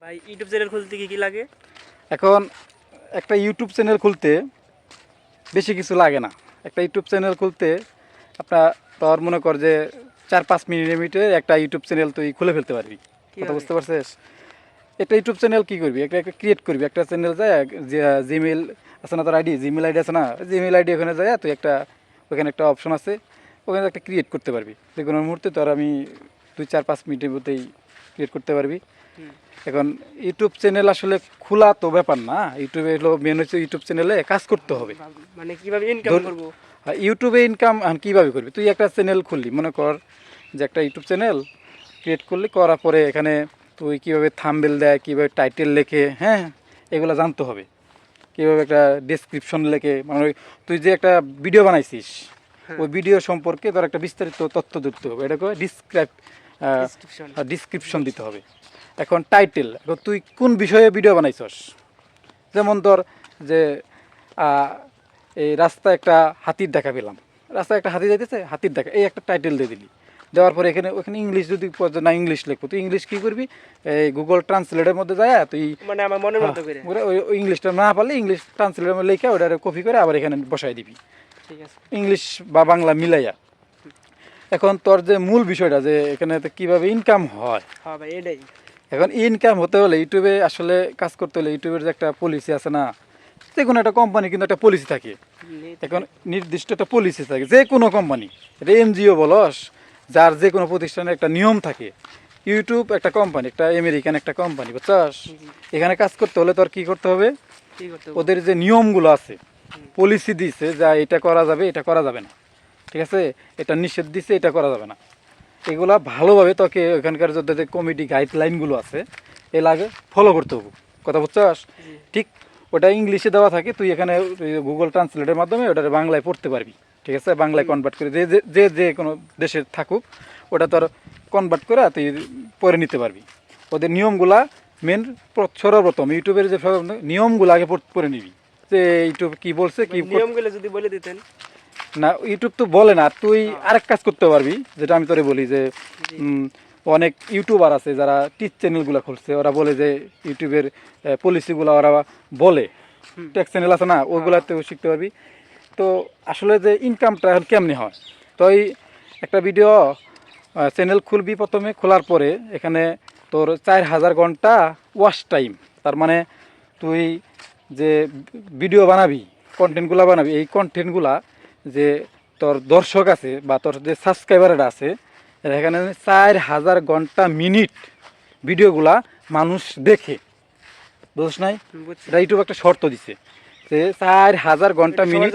ভাই YouTube channel খুলতে কি লাগে? এখন একটা ইউটিউব চ্যানেল খুলতে বেশি কিছু লাগে না। একটা ইউটিউব চ্যানেল খুলতে আপনার তোর মনে কর যে 4-5 মিনিটে একটা ইউটিউব চ্যানেল তুই খুলে ফেলতে পারবি। কথা কিভাবে? বুঝতে পারছিস? একটা ইউটিউব চ্যানেল কি করবি, একটা ক্রিয়েট করবি, একটা চ্যানেল যায় জিমেল আছে না, তোর আইডি জিমেল আইডি আছে না, জিমেল আইডি ওখানে যায় তুই একটা, ওখানে একটা অপশন আছে, ওখানে একটা ক্রিয়েট করতে পারবি যে কোনো মুহূর্তে। তোর আমি 2-4-5 মিনিটের মধ্যেই ক্রিয়েট করতে পারবি। হুম। এখন ইউটিউব চ্যানেল আসলে খোলা তো ব্যাপার না, ইউটিউবে হলো মেন হচ্ছে ইউটিউব চ্যানেলে কাজ করতে হবে। মানে কিভাবে ইনকাম ধর করব? ইউটিউবে ইনকাম কীভাবে করবি, তুই একটা চ্যানেল খুললি, মনে কর যে একটা ইউটিউব চ্যানেল ক্রিয়েট করলি, করার পরে এখানে তুই কীভাবে থাম্বনেল দেয়, কীভাবে টাইটেল লেখে, হ্যাঁ এগুলো জানতে হবে। কীভাবে একটা ডেসক্রিপশন লেখে, মানে তুই যে একটা ভিডিও বানাইছিস হ্যাঁ। ওই ভিডিও সম্পর্কে তোর একটা বিস্তারিত তথ্য দিতে হবে, এটাকে ডেসক্রিপশন। ডিসক্রিপশন দিতে হবে। এখন টাইটেল, এখন তুই কোন বিষয়ে ভিডিও বানাইছস, যেমন ধর যে এই রাস্তায় একটা হাতির দেখা পেলাম, রাস্তায় একটা হাতি যাইতেছে, হাতির দেখা, এই একটা টাইটেল দিয়ে দিলি। দেওয়ার পরে ওখানে ইংলিশ যদি না ইংলিশ লিখবো, তুই ইংলিশ কী করবি, এই গুগল ট্রান্সলেটের মধ্যে যায় তুই মানে আমার মনের মতো করে। ওই ইংলিশটা না পারলে ইংলিশ ট্রান্সলেটের মধ্যে লিখে ওটা কপি করে আবার এখানে বসাই দিবি, ঠিক আছে। ইংলিশ বা বাংলা মিলাইয়া। এখন তোর যে মূল বিষয়টা যে এখানে কীভাবে ইনকাম হয়, হ্যাঁ ভাই এটাই। এখন ইনকাম হতে হলে ইউটিউবে আসলে কাজ করতে হলে ইউটিউবের যে একটা পলিসি আছে না, যে কোনো একটা কোম্পানি কিন্তু একটা পলিসি থাকে। এখন নির্দিষ্ট একটা পলিসি থাকে যে কোনো কোম্পানি, এটা এনজিও বলস, যার যে কোনো প্রতিষ্ঠানের একটা নিয়ম থাকে। ইউটিউব একটা কোম্পানি, একটা আমেরিকান একটা কোম্পানি, বুঝছস? এখানে কাজ করতে হলে তোর কী করতে হবে, কি করতে হবে? ওদের যে নিয়মগুলো আছে, পলিসি দিছে যা এটা করা যাবে এটা করা যাবে না, ঠিক আছে, এটা নিষেধ দিছে এটা করা যাবে না, এগুলা ভালোভাবে তোকে ওখানকার যে কমিটি গাইডলাইনগুলো আছে এ লাগে ফলো করতে হবে। কথা বুঝছস? ঠিক ওটা ইংলিশে দেওয়া থাকে, তুই এখানে গুগল ট্রান্সলেটের মাধ্যমে ওটা বাংলায় পড়তে পারবি, ঠিক আছে, বাংলায় কনভার্ট করে যে যে যে কোনো দেশে থাকুক ওটা তোর কনভার্ট করে তুই পড়ে নিতে পারবি। ওদের নিয়মগুলা মেন সর্বপ্রথম ইউটিউবের যে নিয়মগুলো আগে পড়ে নিবি, যে ইউটিউব কী বলছে, কি নিয়মগুলো যদি বলে দিতেন। না ইউটিউব তো বলে না, তুই আরেক কাজ করতে পারবি, যেটা আমি তোরে বলি যে অনেক ইউটিউবার আছে যারা টিচ চ্যানেলগুলো খুলছে, ওরা বলে যে ইউটিউবের পলিসিগুলো ওরা বলে, টেক চ্যানেল আছে না, ওগুলাতেও শিখতে পারবি। তো আসলে যে ইনকামটা এখন কেমনি হয়, তো এই একটা ভিডিও চ্যানেল খুলবি, প্রথমে খোলার পরে এখানে তোর 4000 ঘন্টা ওয়াচ টাইম, তার মানে তুই যে ভিডিও বানাবি, কন্টেন্টগুলো বানাবি, এই কন্টেন্টগুলা যে তোর দর্শক আছে বা তোর যে সাবস্ক্রাইবাররা আছে, এখানে 4000 ঘন্টা মিনিট ভিডিওগুলা মানুষ দেখে, বুঝছ নাই? এটা ইউটিউব একটা শর্ত দিছে যে 4000 ঘন্টা মিনিট।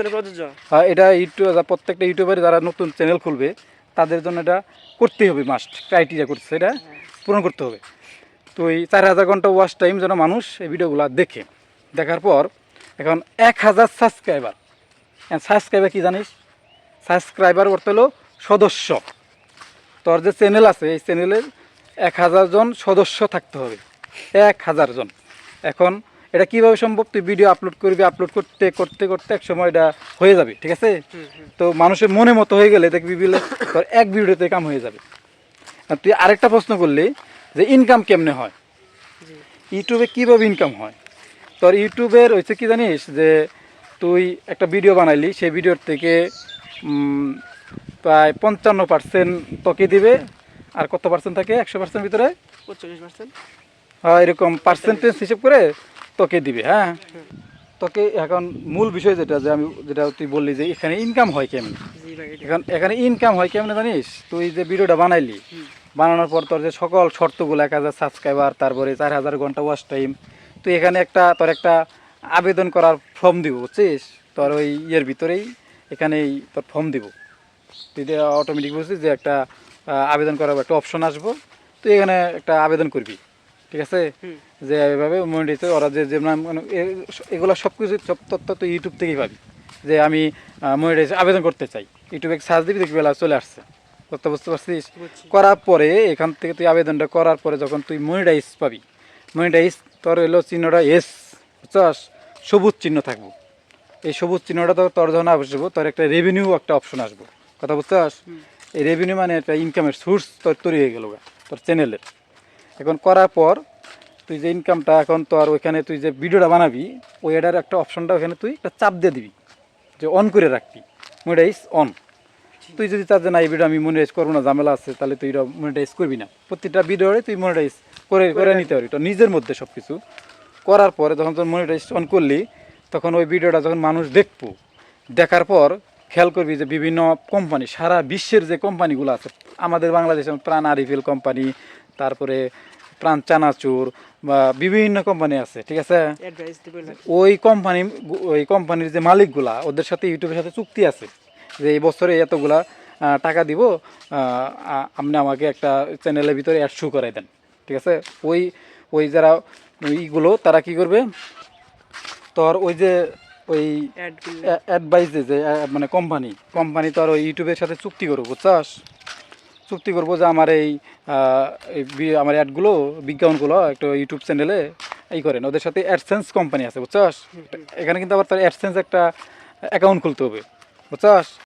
হ্যাঁ, এটা ইউটিউব প্রত্যেকটা ইউটিউবারে যারা নতুন চ্যানেল খুলবে তাদের জন্য এটা করতেই হবে, মাস্ট ক্রাইটেরিয়া করছে, এটা পূরণ করতে হবে। তো এই 4000 ঘন্টা ওয়াচ টাইম যেন মানুষ এই ভিডিওগুলো দেখে, দেখার পর এখন 1000 সাবস্ক্রাইবার, সাবস্ক্রাইবার কি জানিস, সাবস্ক্রাইবার করতে হলো সদস্য। তোর যে চ্যানেল আছে এই চ্যানেলের 1000 জন সদস্য থাকতে হবে, 1000 জন। এখন এটা কীভাবে সম্ভব, তুই ভিডিও আপলোড করবি, আপলোড করতে করতে করতে এক সময় এটা হয়ে যাবে, ঠিক আছে। তো মানুষের মনে মতো হয়ে গেলে দেখবি তোর এক ভিডিওতে কাম হয়ে যাবে। আর তুই আরেকটা প্রশ্ন করলি যে ইনকাম কেমনে হয়, ইউটিউবে কীভাবে ইনকাম হয়। তোর ইউটিউবের হচ্ছে কি জানিস, যে তুই একটা ভিডিও বানাইলি, সেই ভিডিওর থেকে প্রায় 55% তোকে দিবে, আর কত পার্সেন্ট থাকে 100% ভিতরে 45%। হ্যাঁ, এরকম পার্সেন্টেজ হিসেব করে তোকে দিবে। হ্যাঁ, তোকে এখন মূল বিষয় যেটা তুই বললি যে এখানে ইনকাম হয় কেমন, এখানে ইনকাম হয় কেমন জানিস, তুই যে ভিডিওটা বানাইলি, বানানোর পর তোর যে সকল শর্তগুলো, 1000 সাবস্ক্রাইবার, তারপরে 4000 ঘন্টা ওয়াচ টাইম, তুই এখানে তোর একটা আবেদন করার ফর্ম দিব, বুঝছিস, তোর ওই ইয়ের ভিতরেই এখানেই তোর ফর্ম দিব, তুই অটোমেটিক বুঝছিস যে একটা আবেদন করার একটা অপশন আসবো, তুই এখানে একটা আবেদন করবি, ঠিক আছে, যে এভাবে মনিটাইজ ওরা যে এগুলো সব কিছু সব তথ্য তুই ইউটিউব থেকেই পাবি, যে আমি মনিটাইজ আবেদন করতে চাই, ইউটিউবে সার্চ দিবি দেখবি চলে আসছে, তথ্য বুঝতে পারছিস। করার পরে এখান থেকে তুই আবেদনটা করার পরে যখন তুই মনিটাইজ পাবি, মনিটাইজ তোর এলো চিহ্নটা এস, বুঝছস, সবুজ চিহ্ন থাকবো, এই সবুজ চিহ্নটা তো তোর যখন আসবো তোর একটা রেভিনিউ একটা অপশন আসবো, কথা বুঝছস। এই রেভিনিউ মানে একটা ইনকামের সোর্স তোর তৈরি হয়ে গেল তোর চ্যানেলের। এখন করার পর তুই যে ইনকামটা এখন তো আর ওইখানে তুই যে ভিডিওটা বানাবি ওই এটার একটা অপশনটা ওখানে তুই একটা চাপ দিয়ে দিবি যে অন করে রাখবি, মনিটাইজ অন। তুই যদি চাস যে না এই ভিডিও আমি মনিটাইজ করবো না, ঝামেলা আছে, তাহলে তুই এটা মনিটাইজ করবি না। প্রত্যেকটা ভিডিওরে তুই মনিটাইজ করে করে নিতে পারবি, তো নিজের মধ্যে সব কিছু করার পরে যখন তোর মনিটাইজ অন করলি তখন ওই ভিডিওটা যখন মানুষ দেখবো, দেখার পর খেয়াল করবি যে বিভিন্ন কোম্পানি, সারা বিশ্বের যে কোম্পানিগুলো আছে, আমাদের বাংলাদেশে প্রাণ আরিফিল কোম্পানি, তারপরে প্রাণ চানাচুর বা বিভিন্ন কোম্পানি আছে, ঠিক আছে। অ্যাডভাইস দিবে না। ওই কোম্পানির যে মালিকগুলা ওদের সাথে ইউটিউবের সাথে চুক্তি আছে যে এই বছরে এতগুলা টাকা দিব, আপনি আমাকে একটা চ্যানেলের ভিতরে অ্যাড শু করাই দেন, ঠিক আছে। ওই ওই যারা ওইগুলো তারা কি করবে, তোর ওই যে ওই অ্যাড অ্যাডভাইসে যে মানে কোম্পানি তো আর ওই ইউটিউবের সাথে চুক্তি করবো, বুঝছাস। চুক্তি করবো যে আমার আমার অ্যাডগুলো, বিজ্ঞাপনগুলো একটা ইউটিউব চ্যানেলে করেন, ওদের সাথে অ্যাডসেন্স কোম্পানি আছে, বুঝছাস। এখানে কিন্তু আবার তার অ্যাডসেন্স একটা অ্যাকাউন্ট খুলতে হবে, বুঝছাস।